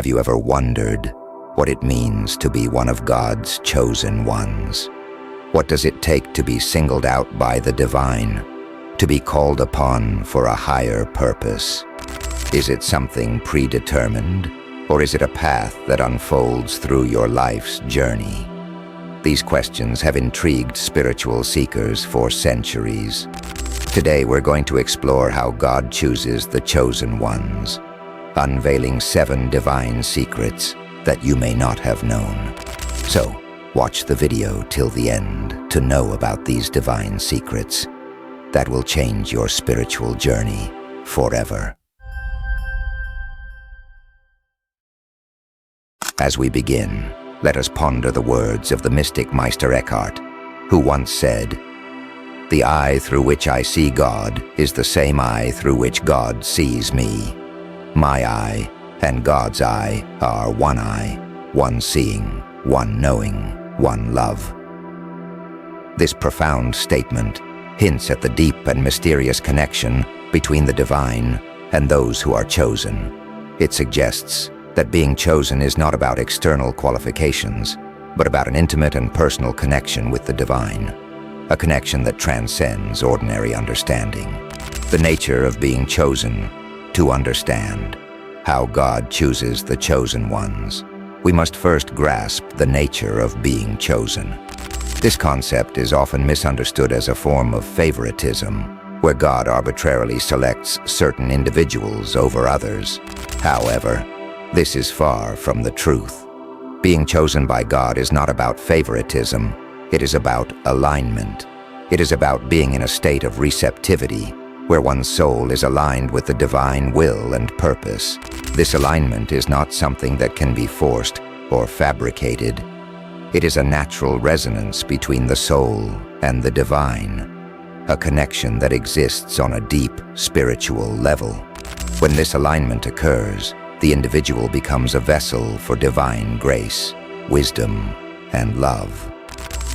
Have you ever wondered what it means to be one of God's chosen ones? What does it take to be singled out by the divine, to be called upon for a higher purpose? Is it something predetermined, or is it a path that unfolds through your life's journey? These questions have intrigued spiritual seekers for centuries. Today we're going to explore how God chooses the chosen ones, unveiling 7 divine secrets that you may not have known. So, watch the video till the end to know about these divine secrets that will change your spiritual journey forever. As we begin, let us ponder the words of the mystic Meister Eckhart, who once said, "The eye through which I see God is the same eye through which God sees me. My eye and God's eye are one eye, one seeing, one knowing, one love." This profound statement hints at the deep and mysterious connection between the divine and those who are chosen. It suggests that being chosen is not about external qualifications, but about an intimate and personal connection with the divine, a connection that transcends ordinary understanding. The nature of being chosen. To understand how God chooses the chosen ones, we must first grasp the nature of being chosen. This concept is often misunderstood as a form of favoritism, where God arbitrarily selects certain individuals over others. However, this is far from the truth. Being chosen by God is not about favoritism, it is about alignment. It is about being in a state of receptivity, where one's soul is aligned with the divine will and purpose. This alignment is not something that can be forced or fabricated. It is a natural resonance between the soul and the divine, a connection that exists on a deep spiritual level. When this alignment occurs, the individual becomes a vessel for divine grace, wisdom, and love.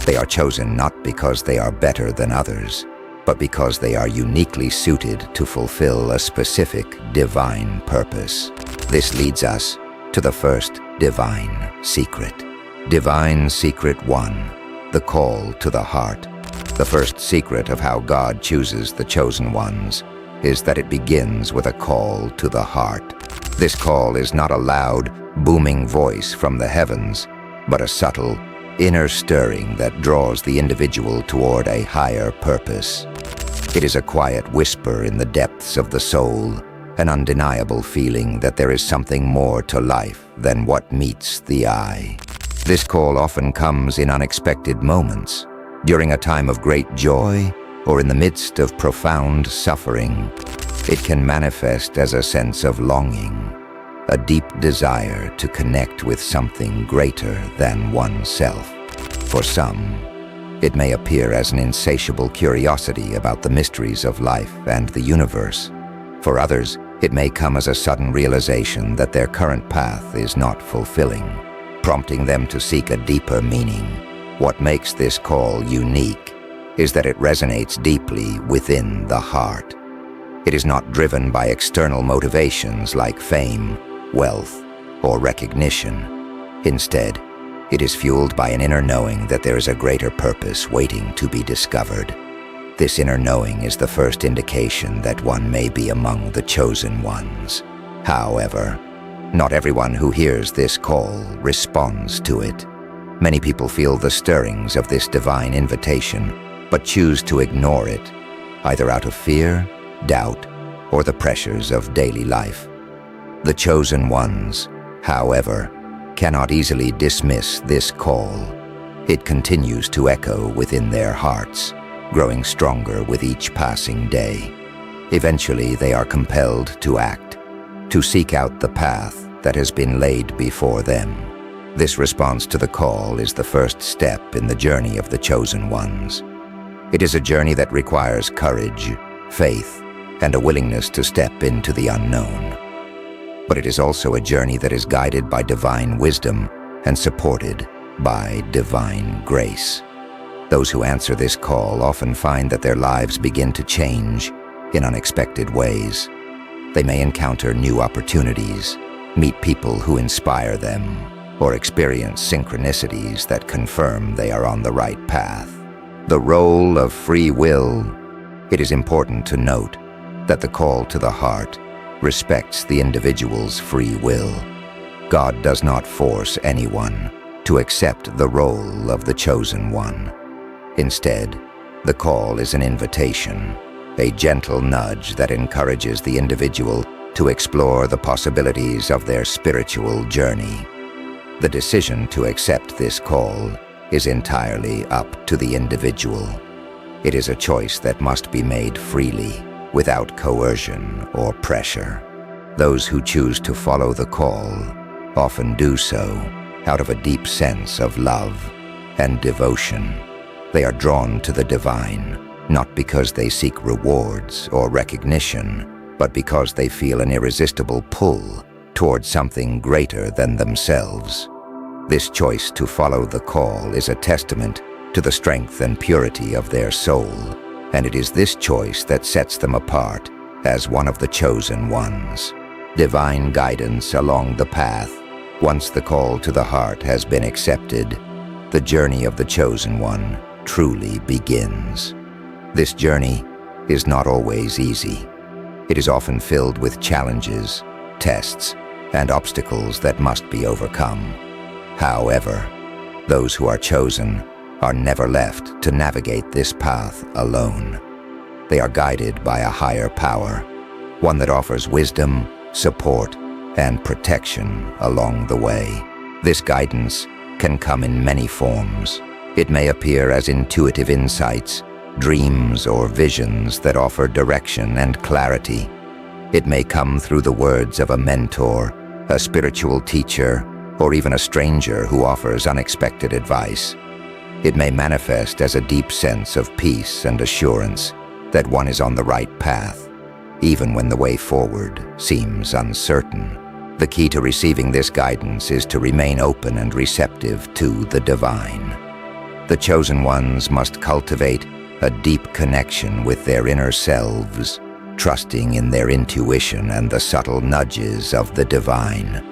They are chosen not because they are better than others, but because they are uniquely suited to fulfill a specific divine purpose. This leads us to the first divine secret. Divine Secret 1, the call to the heart. The first secret of how God chooses the chosen ones is that it begins with a call to the heart. This call is not a loud, booming voice from the heavens, but a subtle, inner stirring that draws the individual toward a higher purpose. It is a quiet whisper in the depths of the soul, an undeniable feeling that there is something more to life than what meets the eye. This call often comes in unexpected moments, during a time of great joy or in the midst of profound suffering. It can manifest as a sense of longing, a deep desire to connect with something greater than oneself. For some, it may appear as an insatiable curiosity about the mysteries of life and the universe. For others, it may come as a sudden realization that their current path is not fulfilling, prompting them to seek a deeper meaning. What makes this call unique is that it resonates deeply within the heart. It is not driven by external motivations like fame, wealth, or recognition. Instead, it is fueled by an inner knowing that there is a greater purpose waiting to be discovered. This inner knowing is the first indication that one may be among the chosen ones. However, not everyone who hears this call responds to it. Many people feel the stirrings of this divine invitation, but choose to ignore it, either out of fear, doubt, or the pressures of daily life. The chosen ones, however, cannot easily dismiss this call. It continues to echo within their hearts, growing stronger with each passing day. Eventually, they are compelled to act, to seek out the path that has been laid before them. This response to the call is the first step in the journey of the chosen ones. It is a journey that requires courage, faith, and a willingness to step into the unknown. But it is also a journey that is guided by divine wisdom and supported by divine grace. Those who answer this call often find that their lives begin to change in unexpected ways. They may encounter new opportunities, meet people who inspire them, or experience synchronicities that confirm they are on the right path. The role of free will. It is important to note that the call to the heart respects the individual's free will. God does not force anyone to accept the role of the chosen one. Instead, the call is an invitation, a gentle nudge that encourages the individual to explore the possibilities of their spiritual journey. The decision to accept this call is entirely up to the individual. It is a choice that must be made freely, without coercion or pressure. Those who choose to follow the call often do so out of a deep sense of love and devotion. They are drawn to the divine, not because they seek rewards or recognition, but because they feel an irresistible pull towards something greater than themselves. This choice to follow the call is a testament to the strength and purity of their soul, and it is this choice that sets them apart as one of the chosen ones. Divine guidance along the path. Once the call to the heart has been accepted, the journey of the chosen one truly begins. This journey is not always easy. It is often filled with challenges, tests, and obstacles that must be overcome. However, those who are chosen are never left to navigate this path alone. They are guided by a higher power, one that offers wisdom, support, and protection along the way. This guidance can come in many forms. It may appear as intuitive insights, dreams, or visions that offer direction and clarity. It may come through the words of a mentor, a spiritual teacher, or even a stranger who offers unexpected advice. It may manifest as a deep sense of peace and assurance that one is on the right path, even when the way forward seems uncertain. The key to receiving this guidance is to remain open and receptive to the divine. The chosen ones must cultivate a deep connection with their inner selves, trusting in their intuition and the subtle nudges of the divine.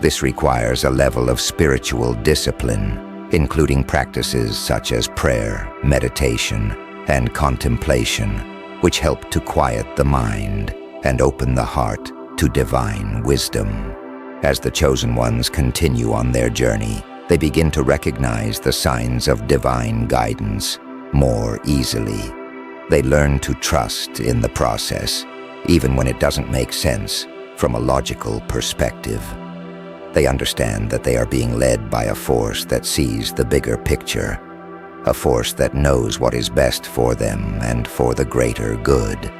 This requires a level of spiritual discipline, including practices such as prayer, meditation, and contemplation, which help to quiet the mind and open the heart to divine wisdom. As the chosen ones continue on their journey, they begin to recognize the signs of divine guidance more easily. They learn to trust in the process, even when it doesn't make sense from a logical perspective. They understand that they are being led by a force that sees the bigger picture, a force that knows what is best for them and for the greater good.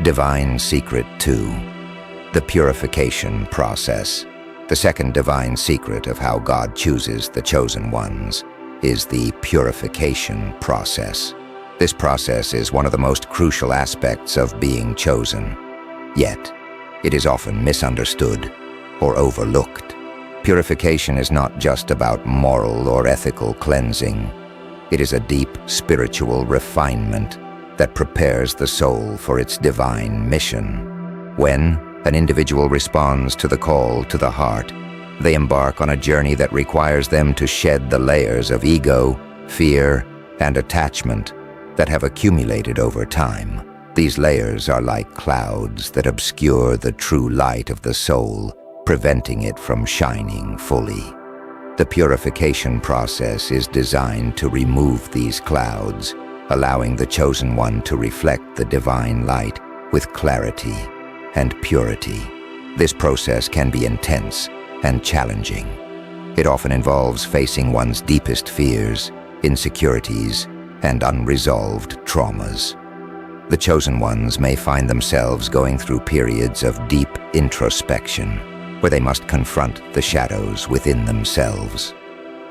Divine secret 2. The purification process. The second divine secret of how God chooses the chosen ones is the purification process. This process is one of the most crucial aspects of being chosen, yet it is often misunderstood or overlooked. Purification is not just about moral or ethical cleansing. It is a deep spiritual refinement that prepares the soul for its divine mission. When an individual responds to the call to the heart, they embark on a journey that requires them to shed the layers of ego, fear, and attachment that have accumulated over time. These layers are like clouds that obscure the true light of the soul, preventing it from shining fully. The purification process is designed to remove these clouds, allowing the chosen one to reflect the divine light with clarity and purity. This process can be intense and challenging. It often involves facing one's deepest fears, insecurities, and unresolved traumas. The chosen ones may find themselves going through periods of deep introspection, where they must confront the shadows within themselves.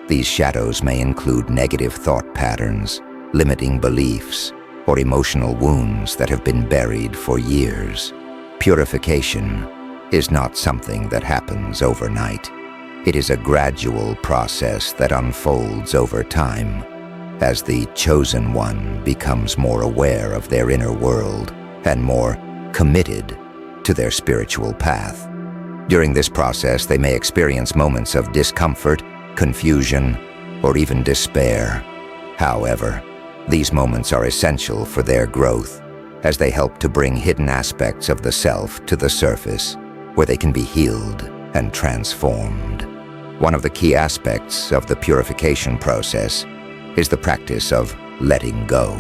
These shadows may include negative thought patterns, limiting beliefs, or emotional wounds that have been buried for years. Purification is not something that happens overnight. It is a gradual process that unfolds over time, as the chosen one becomes more aware of their inner world and more committed to their spiritual path. During this process, they may experience moments of discomfort, confusion, or even despair. However, these moments are essential for their growth, as they help to bring hidden aspects of the self to the surface, where they can be healed and transformed. One of the key aspects of the purification process is the practice of letting go.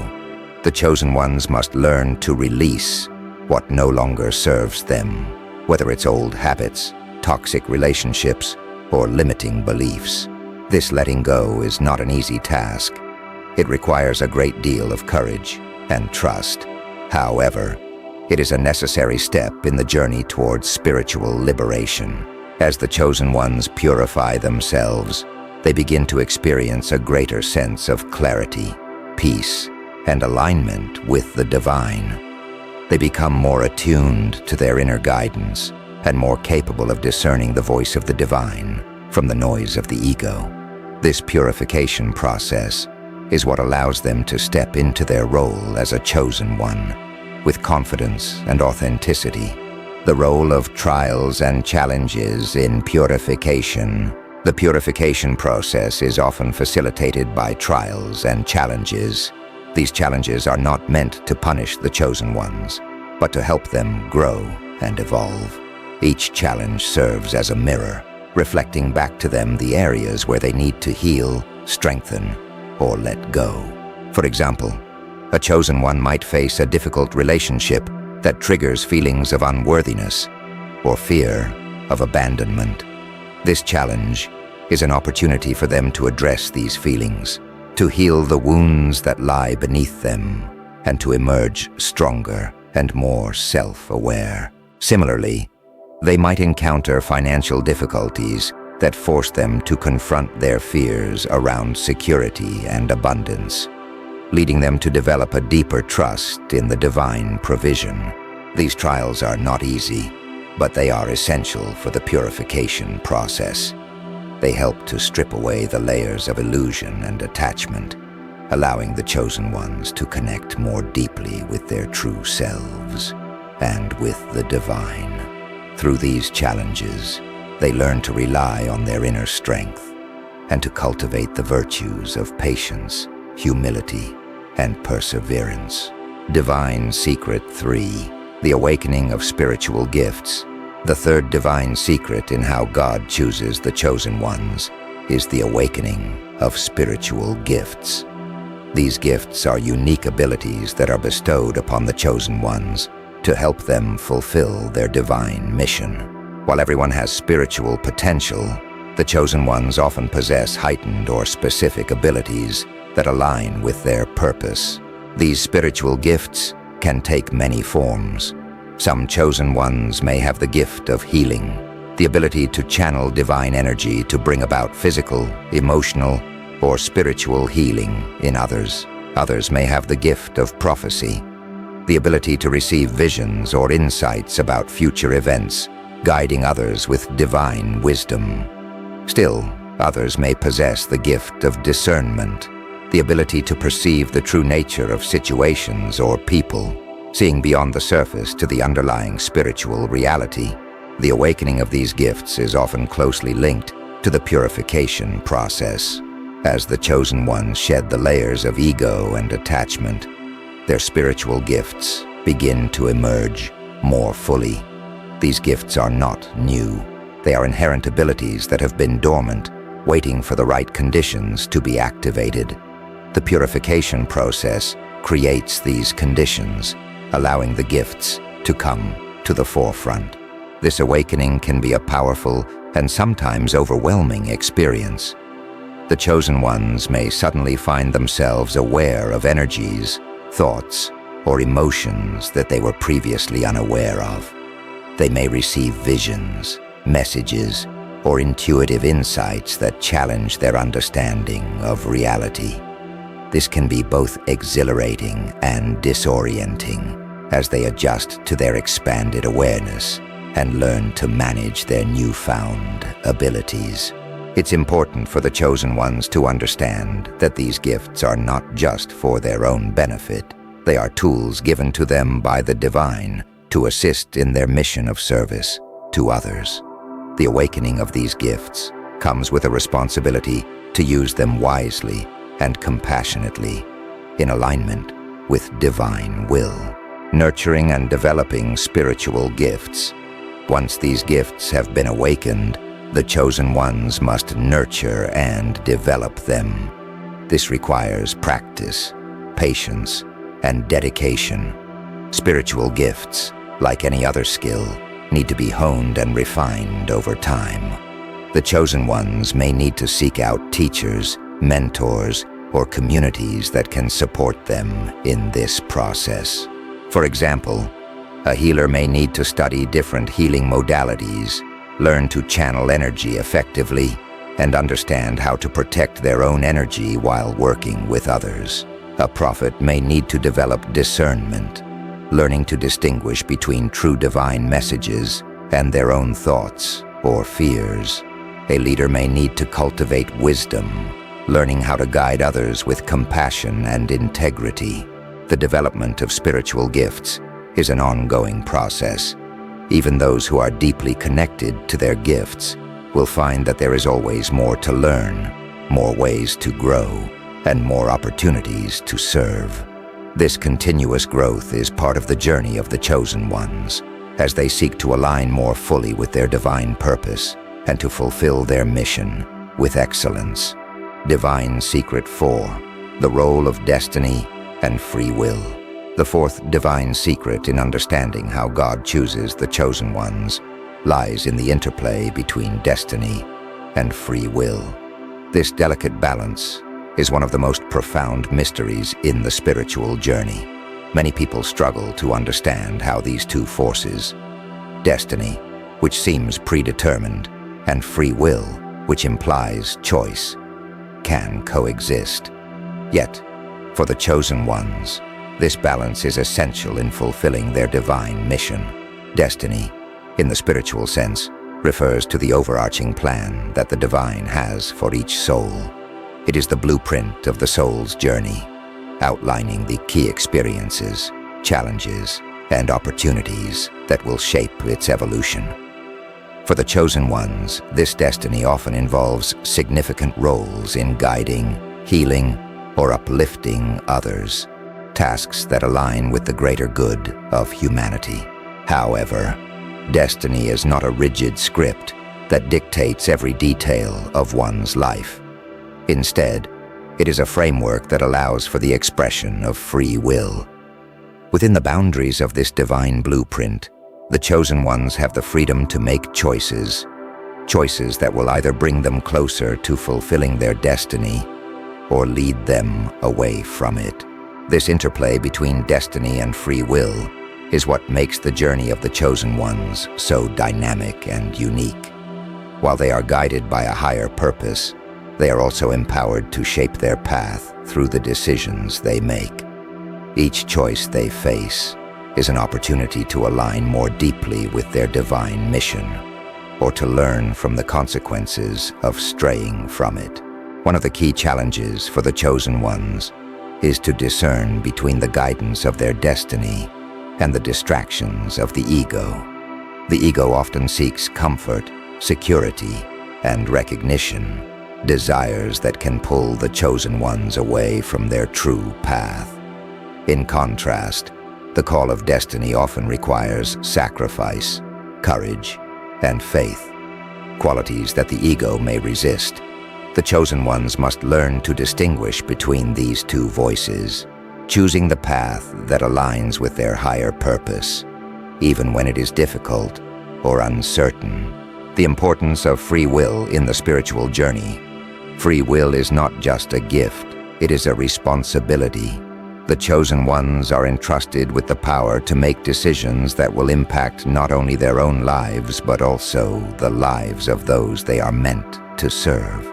The chosen ones must learn to release what no longer serves them, whether it's old habits, toxic relationships, or limiting beliefs. This letting go is not an easy task. It requires a great deal of courage and trust. However, it is a necessary step in the journey towards spiritual liberation. As the chosen ones purify themselves, they begin to experience a greater sense of clarity, peace, and alignment with the divine. They become more attuned to their inner guidance and more capable of discerning the voice of the divine from the noise of the ego. This purification process is what allows them to step into their role as a chosen one with confidence and authenticity. The role of trials and challenges in purification. The purification process is often facilitated by trials and challenges. These challenges are not meant to punish the chosen ones, but to help them grow and evolve. Each challenge serves as a mirror, reflecting back to them the areas where they need to heal, strengthen, or let go. For example, a chosen one might face a difficult relationship that triggers feelings of unworthiness or fear of abandonment. This challenge is an opportunity for them to address these feelings, to heal the wounds that lie beneath them, and to emerge stronger and more self-aware. Similarly, they might encounter financial difficulties that force them to confront their fears around security and abundance, leading them to develop a deeper trust in the divine provision. These trials are not easy, but they are essential for the purification process. They help to strip away the layers of illusion and attachment, allowing the chosen ones to connect more deeply with their true selves and with the divine. Through these challenges, they learn to rely on their inner strength and to cultivate the virtues of patience, humility, and perseverance. Divine Secret 3: The Awakening of Spiritual Gifts. The third divine secret in how God chooses the chosen ones is the awakening of spiritual gifts. These gifts are unique abilities that are bestowed upon the chosen ones to help them fulfill their divine mission. While everyone has spiritual potential, the chosen ones often possess heightened or specific abilities that align with their purpose. These spiritual gifts can take many forms. Some chosen ones may have the gift of healing, the ability to channel divine energy to bring about physical, emotional, or spiritual healing in others. Others may have the gift of prophecy, the ability to receive visions or insights about future events, guiding others with divine wisdom. Still, others may possess the gift of discernment, the ability to perceive the true nature of situations or people, seeing beyond the surface to the underlying spiritual reality. The awakening of these gifts is often closely linked to the purification process. As the chosen ones shed the layers of ego and attachment, their spiritual gifts begin to emerge more fully. These gifts are not new. They are inherent abilities that have been dormant, waiting for the right conditions to be activated. The purification process creates these conditions, allowing the gifts to come to the forefront. This awakening can be a powerful and sometimes overwhelming experience. The chosen ones may suddenly find themselves aware of energies, thoughts, or emotions that they were previously unaware of. They may receive visions, messages, or intuitive insights that challenge their understanding of reality. This can be both exhilarating and disorienting as they adjust to their expanded awareness and learn to manage their newfound abilities. It's important for the chosen ones to understand that these gifts are not just for their own benefit. They are tools given to them by the divine to assist in their mission of service to others. The awakening of these gifts comes with a responsibility to use them wisely and compassionately, in alignment with divine will. Nurturing and developing spiritual gifts. Once these gifts have been awakened, the chosen ones must nurture and develop them. This requires practice, patience, and dedication. Spiritual gifts, like any other skill, need to be honed and refined over time. The chosen ones may need to seek out teachers, mentors, or communities that can support them in this process. For example, a healer may need to study different healing modalities, learn to channel energy effectively, and understand how to protect their own energy while working with others. A prophet may need to develop discernment, learning to distinguish between true divine messages and their own thoughts or fears. A leader may need to cultivate wisdom, learning how to guide others with compassion and integrity. The development of spiritual gifts is an ongoing process. Even those who are deeply connected to their gifts will find that there is always more to learn, more ways to grow, and more opportunities to serve. This continuous growth is part of the journey of the chosen ones, as they seek to align more fully with their divine purpose and to fulfill their mission with excellence. Divine Secret 4, the role of destiny and free will. The fourth divine secret in understanding how God chooses the chosen ones lies in the interplay between destiny and free will. This delicate balance is one of the most profound mysteries in the spiritual journey. Many people struggle to understand how these two forces, destiny, which seems predetermined, and free will, which implies choice, can coexist. Yet, for the chosen ones, this balance is essential in fulfilling their divine mission. Destiny, in the spiritual sense, refers to the overarching plan that the divine has for each soul. It is the blueprint of the soul's journey, outlining the key experiences, challenges, and opportunities that will shape its evolution. For the chosen ones, this destiny often involves significant roles in guiding, healing, or uplifting others, tasks that align with the greater good of humanity. However, destiny is not a rigid script that dictates every detail of one's life. Instead, it is a framework that allows for the expression of free will. Within the boundaries of this divine blueprint, the chosen ones have the freedom to make choices that will either bring them closer to fulfilling their destiny or lead them away from it. This interplay between destiny and free will is what makes the journey of the chosen ones so dynamic and unique. While they are guided by a higher purpose, they are also empowered to shape their path through the decisions they make. Each choice they face is an opportunity to align more deeply with their divine mission, or to learn from the consequences of straying from it. One of the key challenges for the chosen ones is to discern between the guidance of their destiny and the distractions of the ego. The ego often seeks comfort, security, and recognition, desires that can pull the chosen ones away from their true path. In contrast, the call of destiny often requires sacrifice, courage, and faith, qualities that the ego may resist. The chosen ones must learn to distinguish between these two voices, choosing the path that aligns with their higher purpose, even when it is difficult or uncertain. The importance of free will in the spiritual journey. Free will is not just a gift, it is a responsibility. The chosen ones are entrusted with the power to make decisions that will impact not only their own lives, but also the lives of those they are meant to serve.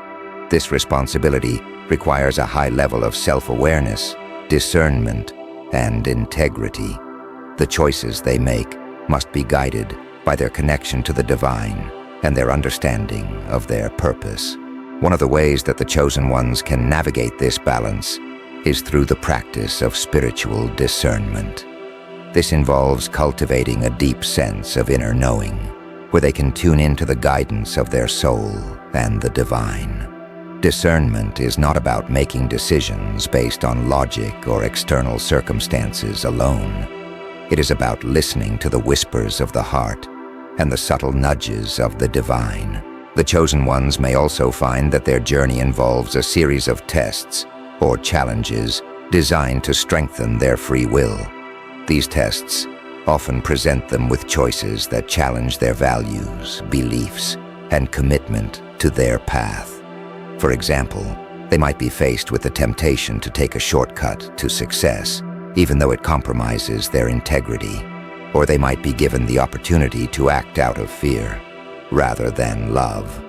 This responsibility requires a high level of self-awareness, discernment, and integrity. The choices they make must be guided by their connection to the divine and their understanding of their purpose. One of the ways that the chosen ones can navigate this balance is through the practice of spiritual discernment. This involves cultivating a deep sense of inner knowing, where they can tune into the guidance of their soul and the divine. Discernment is not about making decisions based on logic or external circumstances alone. It is about listening to the whispers of the heart and the subtle nudges of the divine. The chosen ones may also find that their journey involves a series of tests or challenges designed to strengthen their free will. These tests often present them with choices that challenge their values, beliefs, and commitment to their path. For example, they might be faced with the temptation to take a shortcut to success, even though it compromises their integrity, or they might be given the opportunity to act out of fear rather than love.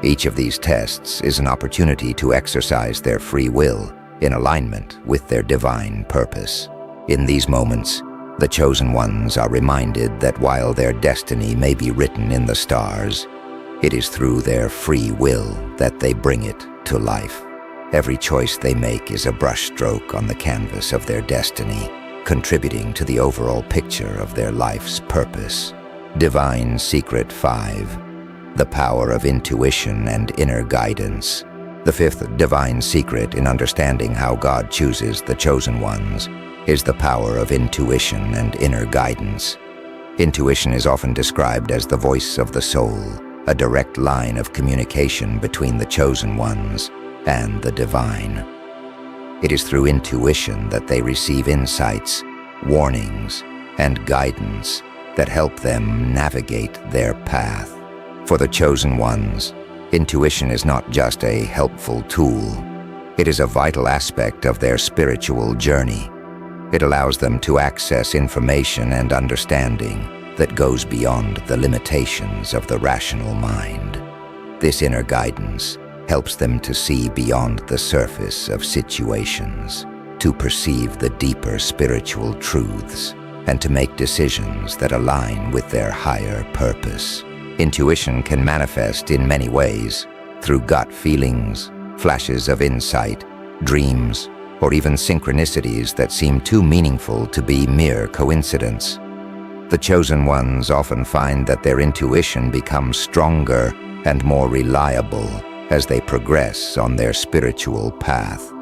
Each of these tests is an opportunity to exercise their free will in alignment with their divine purpose. In these moments, the chosen ones are reminded that while their destiny may be written in the stars, it is through their free will that they bring it to life. Every choice they make is a brushstroke on the canvas of their destiny, contributing to the overall picture of their life's purpose. Divine Secret 5. The power of intuition and inner guidance. The fifth divine secret in understanding how God chooses the chosen ones is the power of intuition and inner guidance. Intuition is often described as the voice of the soul, a direct line of communication between the chosen ones and the divine. It is through intuition that they receive insights, warnings, and guidance that help them navigate their path. For the chosen ones, intuition is not just a helpful tool. It is a vital aspect of their spiritual journey. It allows them to access information and understanding that goes beyond the limitations of the rational mind. This inner guidance helps them to see beyond the surface of situations, to perceive the deeper spiritual truths, and to make decisions that align with their higher purpose. Intuition can manifest in many ways, through gut feelings, flashes of insight, dreams, or even synchronicities that seem too meaningful to be mere coincidence. The chosen ones often find that their intuition becomes stronger and more reliable as they progress on their spiritual path.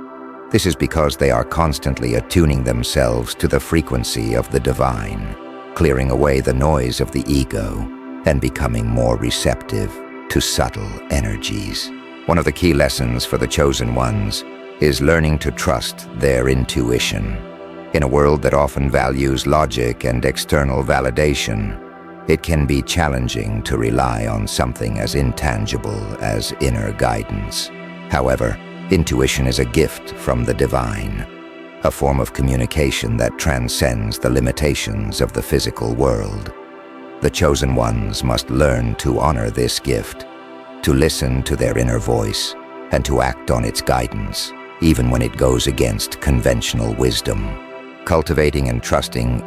This is because they are constantly attuning themselves to the frequency of the divine, clearing away the noise of the ego and becoming more receptive to subtle energies. One of the key lessons for the chosen ones is learning to trust their intuition. In a world that often values logic and external validation, it can be challenging to rely on something as intangible as inner guidance. However, intuition is a gift from the divine, a form of communication that transcends the limitations of the physical world. The chosen ones must learn to honor this gift, to listen to their inner voice, and to act on its guidance, even when it goes against conventional wisdom. Cultivating intuition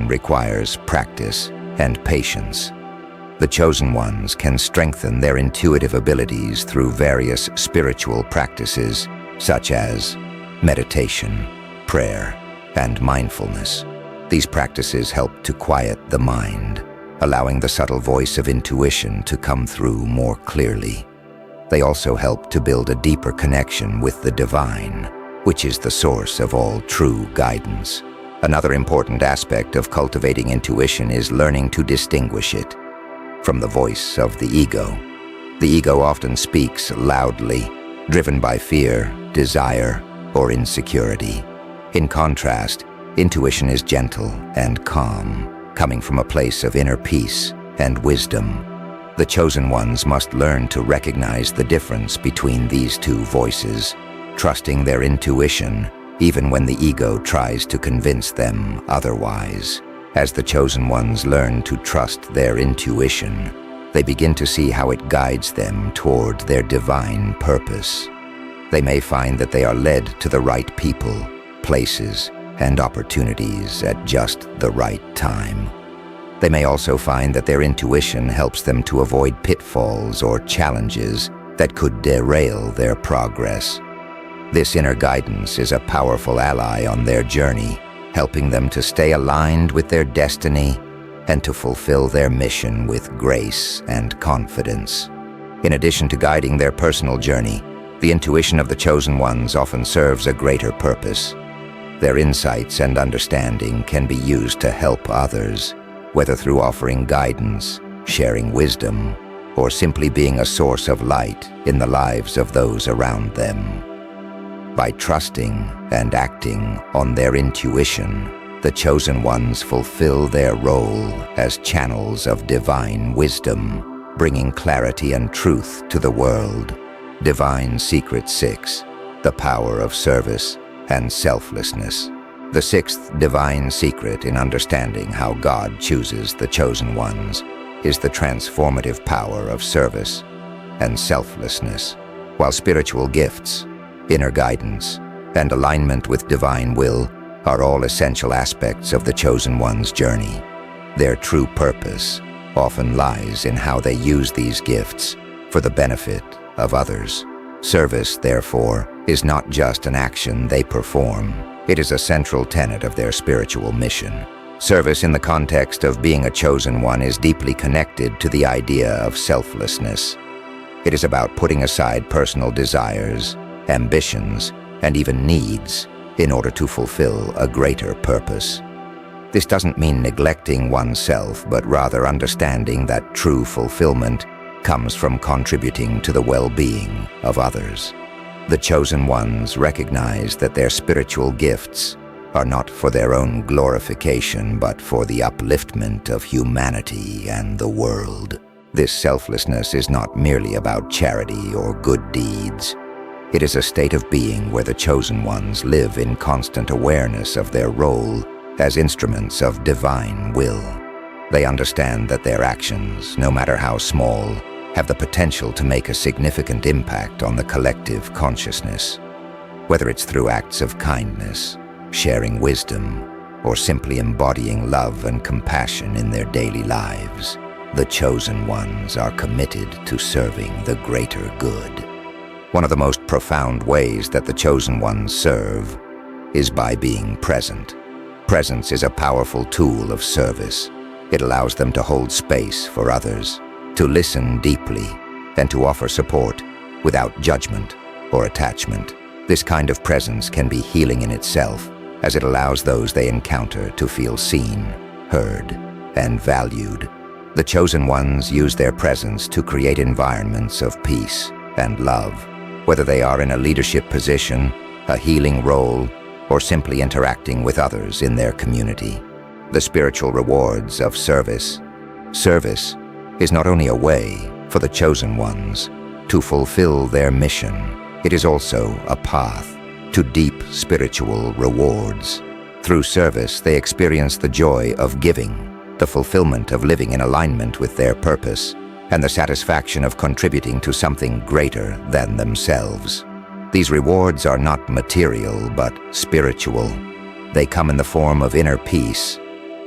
requires practice and patience. The chosen ones can strengthen their intuitive abilities through various spiritual practices, such as meditation, prayer, and mindfulness. These practices help to quiet the mind, allowing the subtle voice of intuition to come through more clearly. They also help to build a deeper connection with the divine, which is the source of all true guidance. Another important aspect of cultivating intuition is learning to distinguish it from the voice of the ego. The ego often speaks loudly, driven by fear, desire, or insecurity. In contrast, intuition is gentle and calm, coming from a place of inner peace and wisdom. The chosen ones must learn to recognize the difference between these two voices, trusting their intuition even when the ego tries to convince them otherwise. As the chosen ones learn to trust their intuition, they begin to see how it guides them toward their divine purpose. They may find that they are led to the right people, places, and opportunities at just the right time. They may also find that their intuition helps them to avoid pitfalls or challenges that could derail their progress. This inner guidance is a powerful ally on their journey, helping them to stay aligned with their destiny and to fulfill their mission with grace and confidence. In addition to guiding their personal journey, the intuition of the chosen ones often serves a greater purpose. Their insights and understanding can be used to help others, whether through offering guidance, sharing wisdom, or simply being a source of light in the lives of those around them. By trusting and acting on their intuition, the chosen ones fulfill their role as channels of divine wisdom, bringing clarity and truth to the world. Divine Secret 6, the power of service and selflessness. The sixth divine secret in understanding how God chooses the chosen ones is the transformative power of service and selflessness. While spiritual gifts, inner guidance, and alignment with divine will are all essential aspects of the chosen one's journey, their true purpose often lies in how they use these gifts for the benefit of others. Service, therefore, is not just an action they perform. It is a central tenet of their spiritual mission. Service in the context of being a chosen one is deeply connected to the idea of selflessness. It is about putting aside personal desires, ambitions, and even needs in order to fulfill a greater purpose. This doesn't mean neglecting oneself, but rather understanding that true fulfillment comes from contributing to the well-being of others. The chosen ones recognize that their spiritual gifts are not for their own glorification, but for the upliftment of humanity and the world. This selflessness is not merely about charity or good deeds. It is a state of being where the chosen ones live in constant awareness of their role as instruments of divine will. They understand that their actions, no matter how small, have the potential to make a significant impact on the collective consciousness. Whether it's through acts of kindness, sharing wisdom, or simply embodying love and compassion in their daily lives, the chosen ones are committed to serving the greater good. One of the most profound ways that the chosen ones serve is by being present. Presence is a powerful tool of service. It allows them to hold space for others, to listen deeply, and to offer support without judgment or attachment. This kind of presence can be healing in itself, as it allows those they encounter to feel seen, heard, and valued. The chosen ones use their presence to create environments of peace and love, whether they are in a leadership position, a healing role, or simply interacting with others in their community. The spiritual rewards of service. Service is not only a way for the chosen ones to fulfill their mission, it is also a path to deep spiritual rewards. Through service, they experience the joy of giving, the fulfillment of living in alignment with their purpose, and the satisfaction of contributing to something greater than themselves. These rewards are not material, but spiritual. They come in the form of inner peace,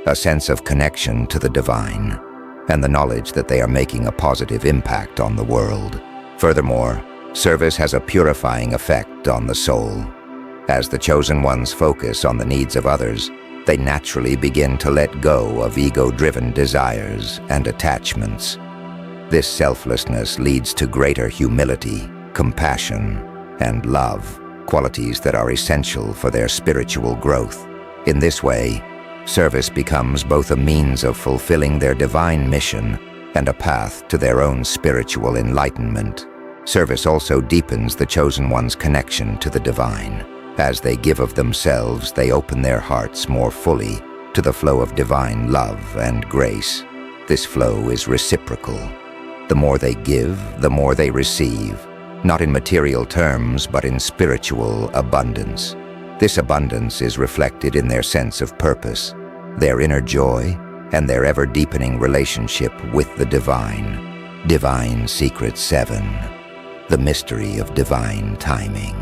a sense of connection to the divine, and the knowledge that they are making a positive impact on the world. Furthermore, service has a purifying effect on the soul. As the chosen ones focus on the needs of others, they naturally begin to let go of ego-driven desires and attachments. This selflessness leads to greater humility, compassion, and love, qualities that are essential for their spiritual growth. In this way, service becomes both a means of fulfilling their divine mission and a path to their own spiritual enlightenment. Service also deepens the chosen one's connection to the divine. As they give of themselves, they open their hearts more fully to the flow of divine love and grace. This flow is reciprocal. The more they give, the more they receive, not in material terms, but in spiritual abundance. This abundance is reflected in their sense of purpose, their inner joy, and their ever-deepening relationship with the divine. Divine Secret 7, the mystery of divine timing.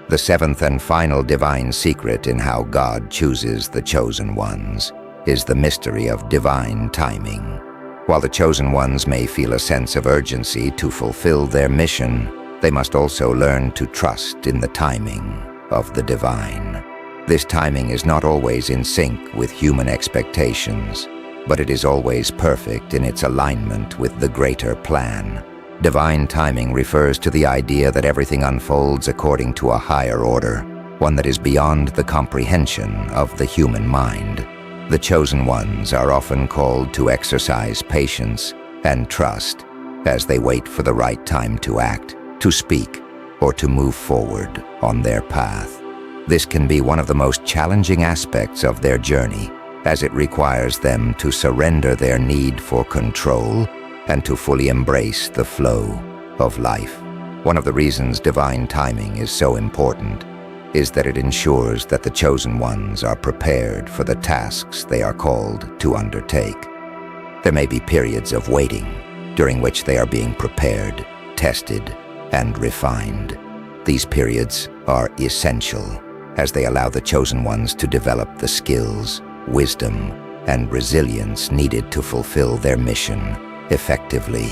The seventh and final divine secret in how God chooses the chosen ones is the mystery of divine timing. While the chosen ones may feel a sense of urgency to fulfill their mission, they must also learn to trust in the timing of the divine. This timing is not always in sync with human expectations. but it is always perfect in its alignment with the greater plan. Divine timing refers to the idea that everything unfolds according to a higher order, one that is beyond the comprehension of the human mind. The chosen ones are often called to exercise patience and trust as they wait for the right time to act, to speak, or to move forward on their path. This can be one of the most challenging aspects of their journey, as it requires them to surrender their need for control and to fully embrace the flow of life. One of the reasons divine timing is so important is that it ensures that the chosen ones are prepared for the tasks they are called to undertake. There may be periods of waiting, during which they are being prepared, tested, and refined. These periods are essential, as they allow the chosen ones to develop the skills, wisdom, and resilience needed to fulfill their mission effectively.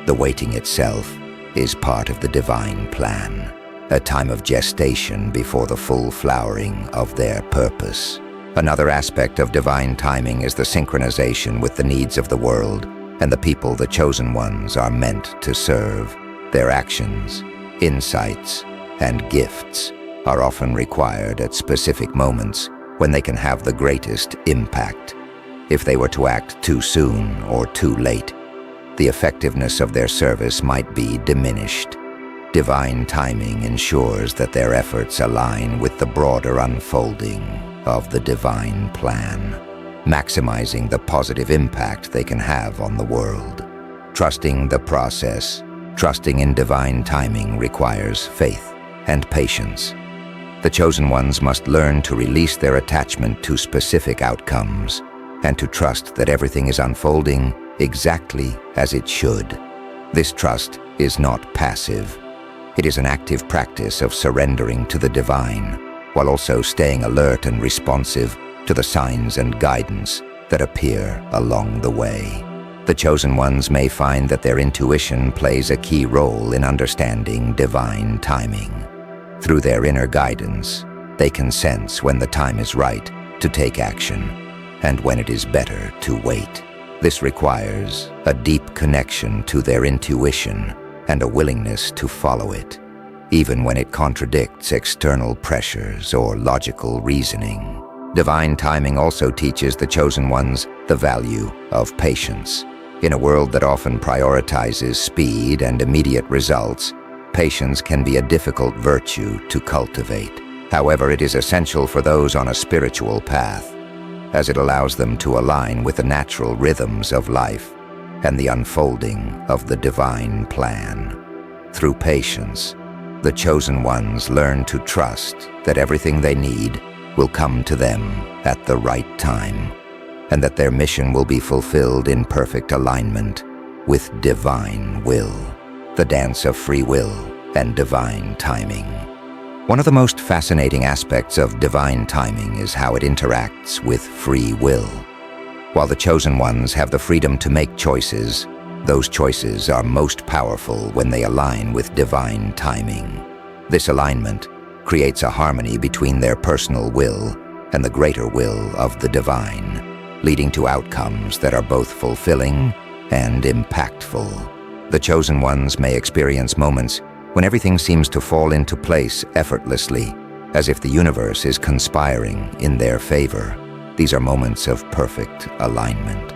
The waiting itself is part of the divine plan, a time of gestation before the full flowering of their purpose. Another aspect of divine timing is the synchronization with the needs of the world and the people the chosen ones are meant to serve. Their actions, insights, and gifts are often required at specific moments when they can have the greatest impact. If they were to act too soon or too late, the effectiveness of their service might be diminished. Divine timing ensures that their efforts align with the broader unfolding of the divine plan, maximizing the positive impact they can have on the world. Trusting the process, trusting in divine timing requires faith and patience. The chosen ones must learn to release their attachment to specific outcomes and to trust that everything is unfolding exactly as it should. This trust is not passive. It is an active practice of surrendering to the divine, while also staying alert and responsive to the signs and guidance that appear along the way. The chosen ones may find that their intuition plays a key role in understanding divine timing. Through their inner guidance, they can sense when the time is right to take action and when it is better to wait. This requires a deep connection to their intuition and a willingness to follow it, even when it contradicts external pressures or logical reasoning. Divine timing also teaches the chosen ones the value of patience. In a world that often prioritizes speed and immediate results, patience can be a difficult virtue to cultivate. However, it is essential for those on a spiritual path, as it allows them to align with the natural rhythms of life and the unfolding of the divine plan. Through patience, the chosen ones learn to trust that everything they need will come to them at the right time, and that their mission will be fulfilled in perfect alignment with divine will. The dance of free will and divine timing. One of the most fascinating aspects of divine timing is how it interacts with free will. While the chosen ones have the freedom to make choices, those choices are most powerful when they align with divine timing. This alignment creates a harmony between their personal will and the greater will of the divine, leading to outcomes that are both fulfilling and impactful. The chosen ones may experience moments when everything seems to fall into place effortlessly, as if the universe is conspiring in their favor. These are moments of perfect alignment,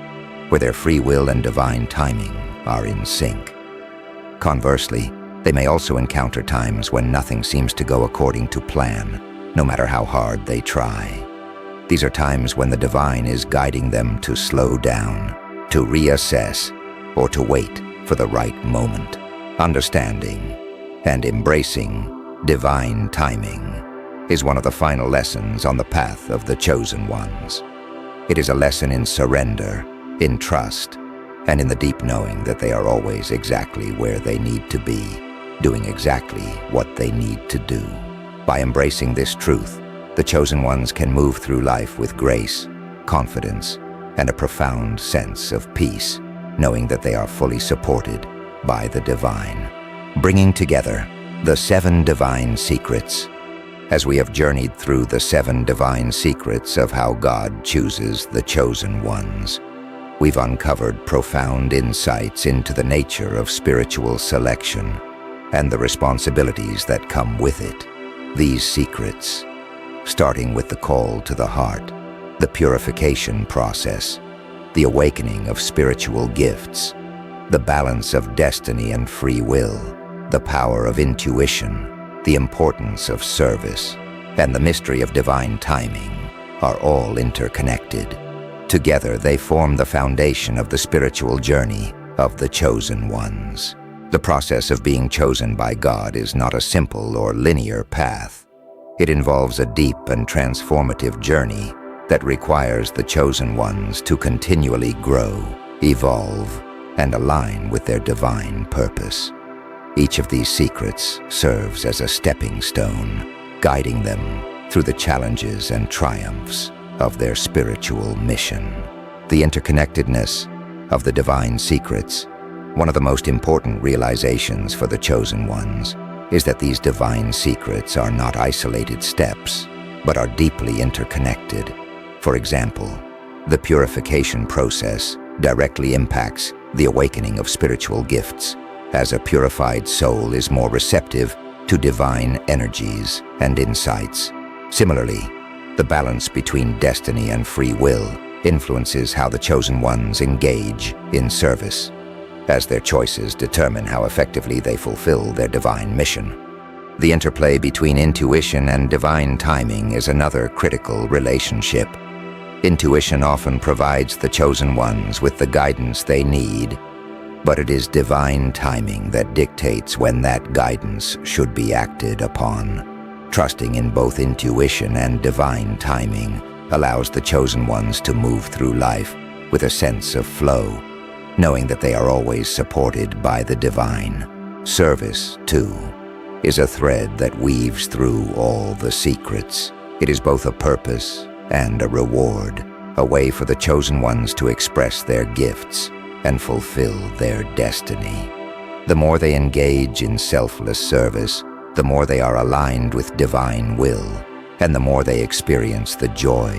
where their free will and divine timing are in sync. Conversely, they may also encounter times when nothing seems to go according to plan, no matter how hard they try. These are times when the divine is guiding them to slow down, to reassess, or to wait for the right moment. Understanding and embracing divine timing is one of the final lessons on the path of the chosen ones. It is a lesson in surrender, in trust, and in the deep knowing that they are always exactly where they need to be, doing exactly what they need to do. By embracing this truth, the chosen ones can move through life with grace, confidence, and a profound sense of peace, knowing that they are fully supported by the divine. Bringing together the 7 divine secrets. As we have journeyed through the 7 divine secrets of how God chooses the chosen ones, we've uncovered profound insights into the nature of spiritual selection and the responsibilities that come with it. These secrets, starting with the call to the heart, the purification process, the awakening of spiritual gifts, the balance of destiny and free will, the power of intuition, the importance of service, and the mystery of divine timing, are all interconnected. Together, they form the foundation of the spiritual journey of the chosen ones. The process of being chosen by God is not a simple or linear path. It involves a deep and transformative journey that requires the chosen ones to continually grow, evolve, and align with their divine purpose. Each of these secrets serves as a stepping stone, guiding them through the challenges and triumphs of their spiritual mission. The interconnectedness of the divine secrets, one of the most important realizations for the chosen ones, is that these divine secrets are not isolated steps, but are deeply interconnected. For example, the purification process directly impacts the awakening of spiritual gifts, as a purified soul is more receptive to divine energies and insights. Similarly, the balance between destiny and free will influences how the chosen ones engage in service, as their choices determine how effectively they fulfill their divine mission. The interplay between intuition and divine timing is another critical relationship. Intuition often provides the chosen ones with the guidance they need, but it is divine timing that dictates when that guidance should be acted upon. Trusting in both intuition and divine timing allows the chosen ones to move through life with a sense of flow, knowing that they are always supported by the divine. Service, too, is a thread that weaves through all the secrets. It is both a purpose and a reward, a way for the chosen ones to express their gifts and fulfill their destiny. The more they engage in selfless service, the more they are aligned with divine will, and the more they experience the joy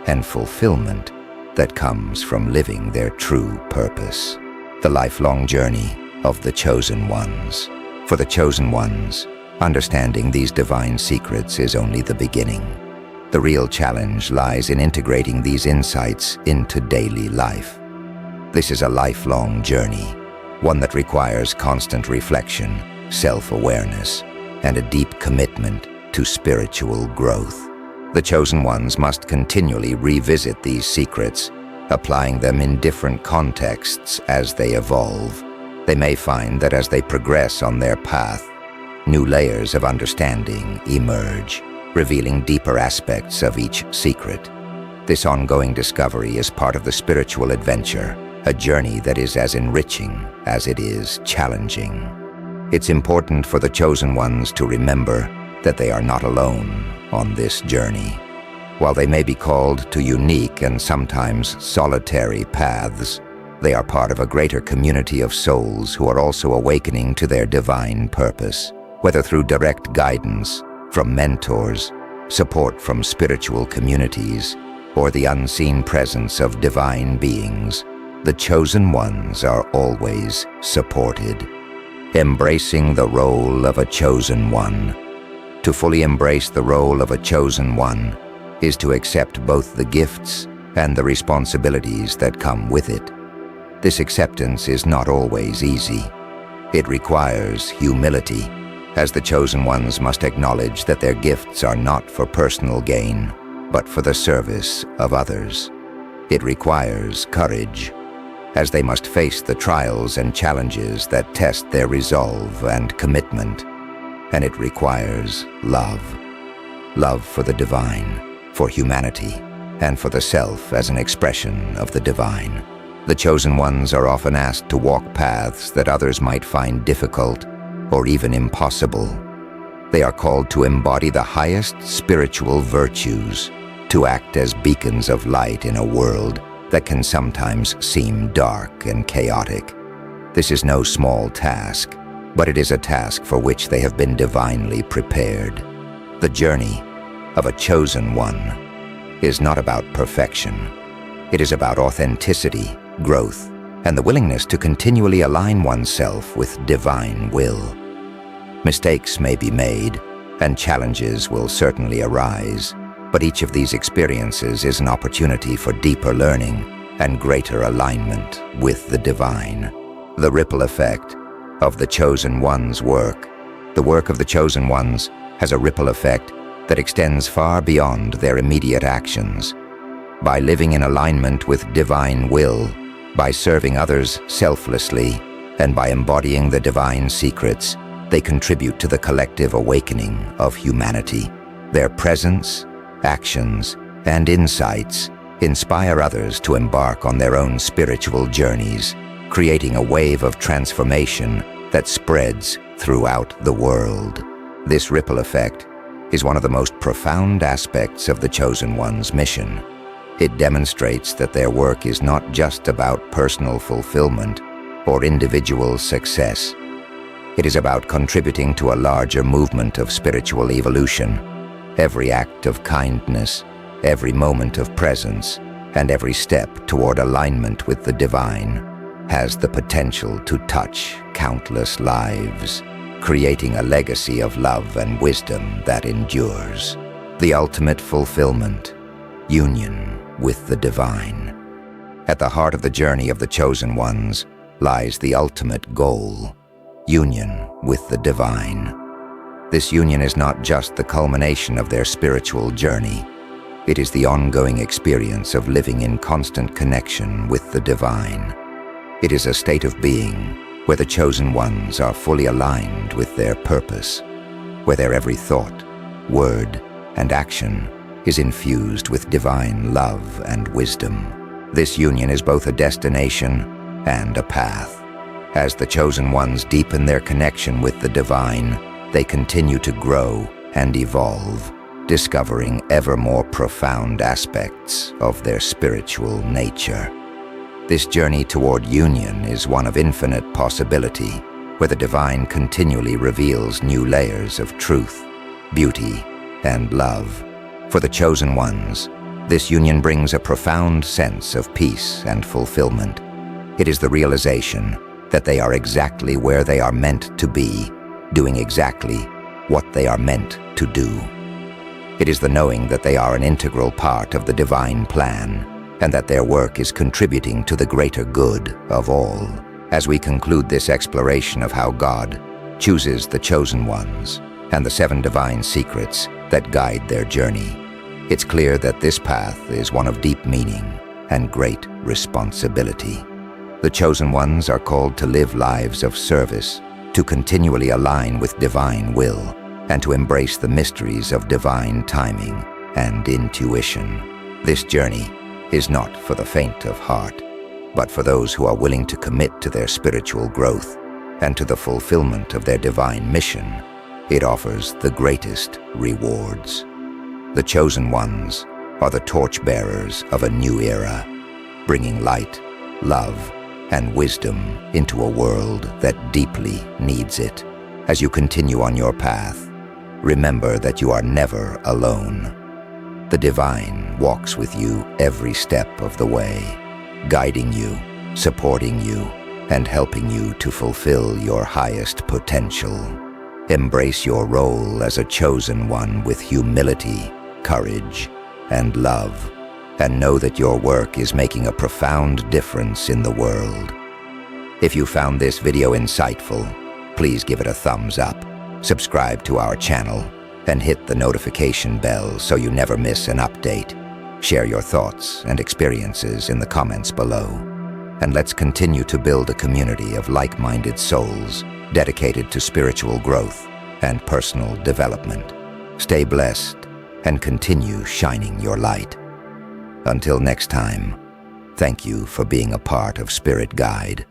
and fulfillment that comes from living their true purpose. The lifelong journey of the chosen ones. For the chosen ones, understanding these divine secrets is only the beginning. The real challenge lies in integrating these insights into daily life. This is a lifelong journey, one that requires constant reflection, self-awareness, and a deep commitment to spiritual growth. The chosen ones must continually revisit these secrets, applying them in different contexts as they evolve. They may find that as they progress on their path, new layers of understanding emerge, revealing deeper aspects of each secret. This ongoing discovery is part of the spiritual adventure, a journey that is as enriching as it is challenging. It's important for the chosen ones to remember that they are not alone on this journey. While they may be called to unique and sometimes solitary paths, they are part of a greater community of souls who are also awakening to their divine purpose. Whether through direct guidance from mentors, support from spiritual communities, or the unseen presence of divine beings, the chosen ones are always supported. Embracing the role of a chosen one. To fully embrace the role of a chosen one is to accept both the gifts and the responsibilities that come with it. This acceptance is not always easy. It requires humility, as the chosen ones must acknowledge that their gifts are not for personal gain, but for the service of others. It requires courage, as they must face the trials and challenges that test their resolve and commitment. And it requires love. Love for the divine, for humanity, and for the self as an expression of the divine. The chosen ones are often asked to walk paths that others might find difficult or even impossible. They are called to embody the highest spiritual virtues, to act as beacons of light in a world that can sometimes seem dark and chaotic. This is no small task, but it is a task for which they have been divinely prepared. The journey of a chosen one is not about perfection. It is about authenticity, growth, and the willingness to continually align oneself with divine will. Mistakes may be made, and challenges will certainly arise, but each of these experiences is an opportunity for deeper learning and greater alignment with the divine. The ripple effect of the Chosen One's work. The work of the Chosen Ones has a ripple effect that extends far beyond their immediate actions. By living in alignment with divine will, by serving others selflessly, and by embodying the divine secrets, they contribute to the collective awakening of humanity. Their presence, actions, and insights inspire others to embark on their own spiritual journeys, creating a wave of transformation that spreads throughout the world. This ripple effect is one of the most profound aspects of the Chosen One's mission. It demonstrates that their work is not just about personal fulfillment or individual success. It is about contributing to a larger movement of spiritual evolution. Every act of kindness, every moment of presence, and every step toward alignment with the divine has the potential to touch countless lives, creating a legacy of love and wisdom that endures. The ultimate fulfillment, union with the divine. At the heart of the journey of the Chosen Ones lies the ultimate goal, union with the divine. This union is not just the culmination of their spiritual journey. It is the ongoing experience of living in constant connection with the divine. It is a state of being where the Chosen Ones are fully aligned with their purpose, where their every thought, word, and action is infused with divine love and wisdom. This union is both a destination and a path. As the Chosen Ones deepen their connection with the divine, they continue to grow and evolve, discovering ever more profound aspects of their spiritual nature. This journey toward union is one of infinite possibility, where the divine continually reveals new layers of truth, beauty, and love. For the Chosen Ones, this union brings a profound sense of peace and fulfillment. It is the realization that they are exactly where they are meant to be, doing exactly what they are meant to do. It is the knowing that they are an integral part of the divine plan, and that their work is contributing to the greater good of all. As we conclude this exploration of how God chooses the Chosen Ones and the 7 divine secrets that guide their journey, it's clear that this path is one of deep meaning and great responsibility. The Chosen Ones are called to live lives of service, to continually align with divine will, and to embrace the mysteries of divine timing and intuition. This journey is not for the faint of heart, but for those who are willing to commit to their spiritual growth and to the fulfillment of their divine mission. It offers the greatest rewards. The Chosen Ones are the torchbearers of a new era, bringing light, love, and wisdom into a world that deeply needs it. As you continue on your path, remember that you are never alone. The divine walks with you every step of the way, guiding you, supporting you, and helping you to fulfill your highest potential. Embrace your role as a Chosen One with humility, courage, and love, and know that your work is making a profound difference in the world. If you found this video insightful, please give it a thumbs up, subscribe to our channel, and hit the notification bell so you never miss an update. Share your thoughts and experiences in the comments below. And let's continue to build a community of like-minded souls dedicated to spiritual growth and personal development. Stay blessed and continue shining your light. Until next time, thank you for being a part of Spirit Guide.